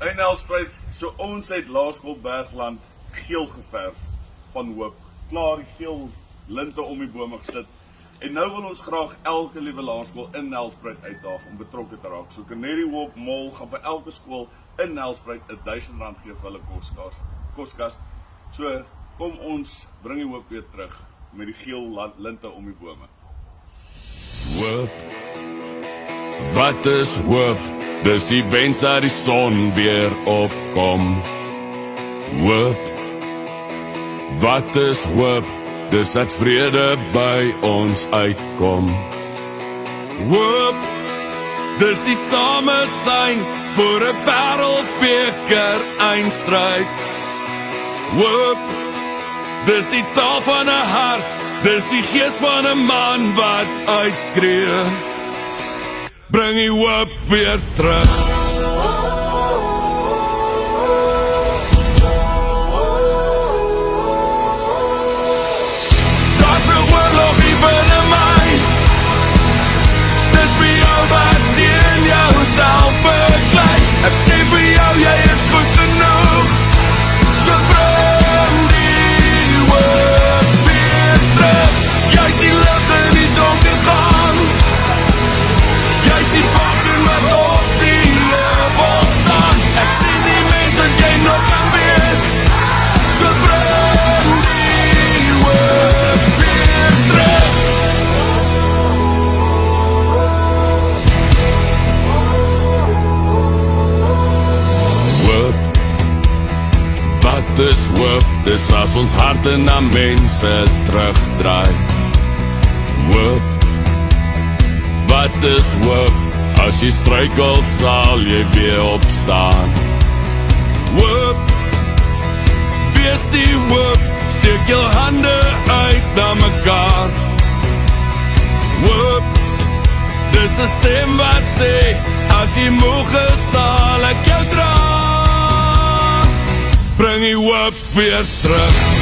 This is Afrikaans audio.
In Nelspruit, so ons het Laerskool Bergland geel geverf van hoop. Klaar die geel linte om die bome gesit. En nou wil ons graag elke liewe laerskool in Nelspruit uitdaag om betrokke te raak. So Canary Walk Mall gaan vir elke skool in Nelspruit R1000 gee vir hulle koskas. So kom ons bring die hoop weer terug met die geel linte om die bome. Hoop, wat is hoop? Dis die wens dat die son weer opkom. Hoop, wat is hoop? Dis dat vrede by ons uitkom. Hoop, dis die samesyn vir 'n wêreldbeker eindstryd. Hoop, dis die taal van 'n hart, dis die gees van 'n man wat uitskree. Bring die hoop weer terug. Daar's 'n oorlog hier binne my. Dis vir jou wat teen jouself beklei. Ek sê vir jou, jy is goed genoeg. So bring die hoop weer terug. Jy sien lig in die donker gaan. Jy sien bakken wat op die heuvel staan. Ek sien die mens wat jy nog kan wees. So bring die hoop weer terug. Hoop, wat is hoop? Dis as ons harte na mense terugdraai. Hoop, wat is hoop? As jy struikel sal jy weer opstaan. Hoop, wees die hoop. Steek jou hande uit na mekaar. Hoop, dis 'n stem wat sê, as jy moeg is sal ek jou dra. Bring die hoop weer terug.